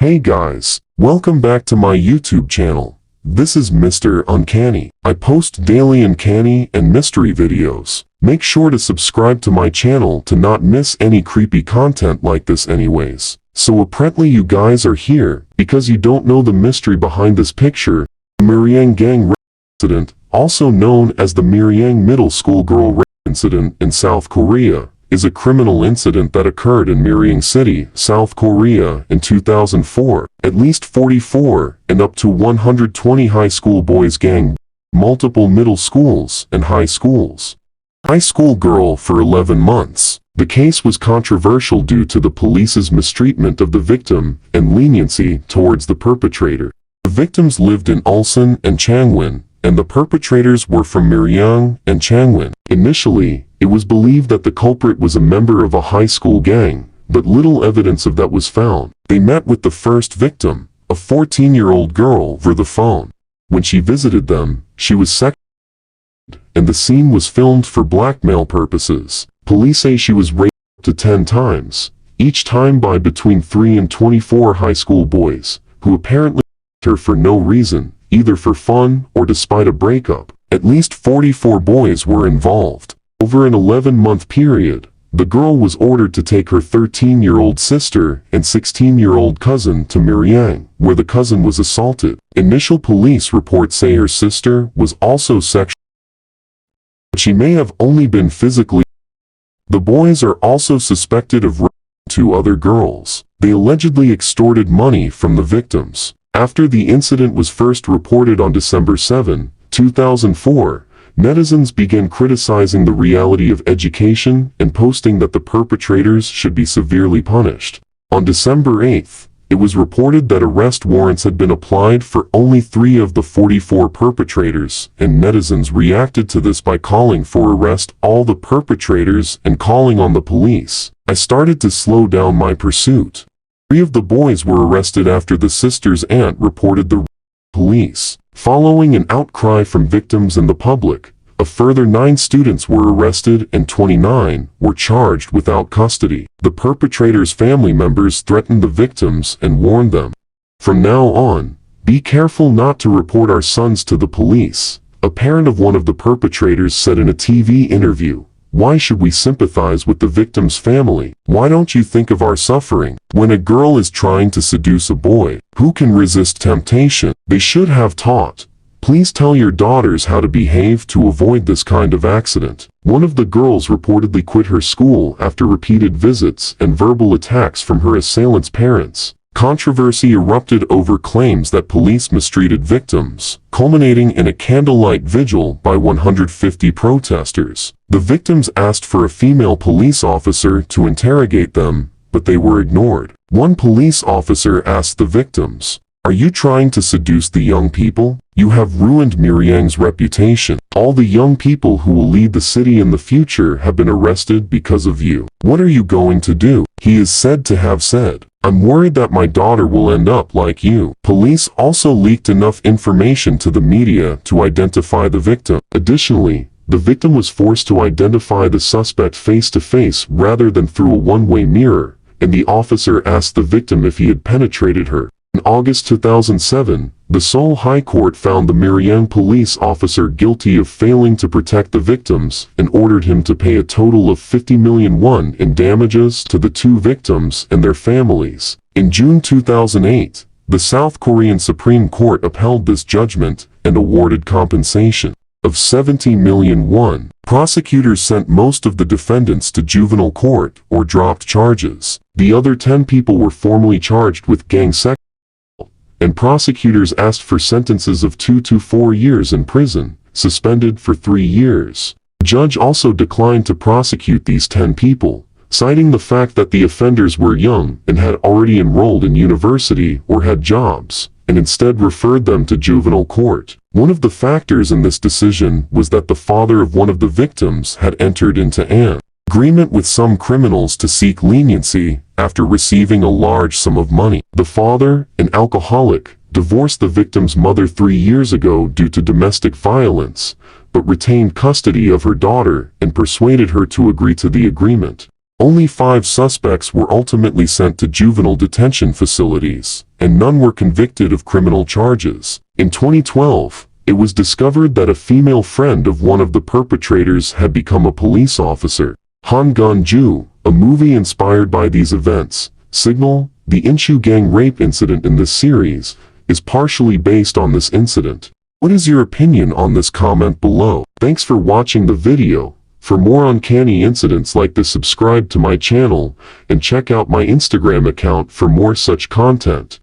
Hey guys, welcome back to my YouTube channel. This is Mr. Uncanny. I post daily uncanny and mystery videos. Make sure to subscribe to my channel to not miss any creepy content like this anyways. So apparently you guys are here because you don't know the mystery behind this picture. The Miryang gang rape incident, also known as the Miryang middle school girl rape incident in South Korea, is a criminal incident that occurred in Miryang City, South Korea in 2004. At least 44 and up to 120 high school boys gang multiple middle schools and high schools. High school girl for 11 months. The case was controversial due to the police's mistreatment of the victim and leniency towards the perpetrator. The victims lived in Ulsan and Changwon, and the perpetrators were from Miryang and Changwon. Initially, it was believed that the culprit was a member of a high school gang, but little evidence of that was found. They met with the first victim, a 14-year-old girl, over the phone. When she visited them, she was sexually assaulted, and the scene was filmed for blackmail purposes. Police say she was raped up to 10 times, each time by between 3 and 24 high school boys, who apparently raped her for no reason, either for fun or despite a breakup. At least 44 boys were involved. Over an 11-month period, the girl was ordered to take her 13-year-old sister and 16-year-old cousin to Miryang, where the cousin was assaulted. Initial police reports say her sister was also sexually assaulted, but she may have only been physically. The boys are also suspected of raping 2 other girls. They allegedly extorted money from the victims. After the incident was first reported on December 7, 2004, netizens began criticizing the reality of education and posting that the perpetrators should be severely punished. On December 8, it was reported that arrest warrants had been applied for only 3 of the 44 perpetrators, and netizens reacted to this by calling for arrest all the perpetrators and calling on the police. I started to slow down my pursuit. 3 of the boys were arrested after the sister's aunt reported the police. Following an outcry from victims and the public, a further 9 students were arrested and 29 were charged without custody. The perpetrators' family members threatened the victims and warned them, "From now on, be careful not to report our sons to the police." A parent of one of the perpetrators said in a TV interview, "Why should we sympathize with the victim's family? Why don't you think of our suffering? When a girl is trying to seduce a boy, who can resist temptation? They should have taught. Please tell your daughters how to behave to avoid this kind of accident." One of the girls reportedly quit her school after repeated visits and verbal attacks from her assailant's parents. Controversy erupted over claims that police mistreated victims, culminating in a candlelight vigil by 150 protesters. The victims asked for a female police officer to interrogate them, but they were ignored. One police officer asked the victims, "Are you trying to seduce the young people? You have ruined Miryang's reputation. All the young people who will lead the city in the future have been arrested because of you. What are you going to do?" He is said to have said, "I'm worried that my daughter will end up like you." Police also leaked enough information to the media to identify the victim. Additionally, the victim was forced to identify the suspect face-to-face rather than through a one-way mirror, and the officer asked the victim if he had penetrated her. In August 2007, the Seoul High Court found the Miryang police officer guilty of failing to protect the victims and ordered him to pay a total of 50 million won in damages to the 2 victims and their families. In June 2008, the South Korean Supreme Court upheld this judgment and awarded compensation of 70 million won. Prosecutors sent most of the defendants to juvenile court or dropped charges. The other 10 people were formally charged with gang sex, and prosecutors asked for sentences of 2 to 4 years in prison, suspended for 3 years. The judge also declined to prosecute these 10 people, citing the fact that the offenders were young and had already enrolled in university or had jobs, and instead referred them to juvenile court. One of the factors in this decision was that the father of one of the victims had entered into an agreement with some criminals to seek leniency after receiving a large sum of money. The father, an alcoholic, divorced the victim's mother 3 years ago due to domestic violence, but retained custody of her daughter and persuaded her to agree to the agreement. Only 5 suspects were ultimately sent to juvenile detention facilities, and none were convicted of criminal charges. In 2012, it was discovered that a female friend of one of the perpetrators had become a police officer. Han Gun-ju, a movie inspired by these events, Signal, the Inshu gang rape incident in this series, is partially based on this incident. What is your opinion on this? Comment below. Thanks for watching the video. For more uncanny incidents like this, subscribe to my channel and check out my Instagram account for more such content.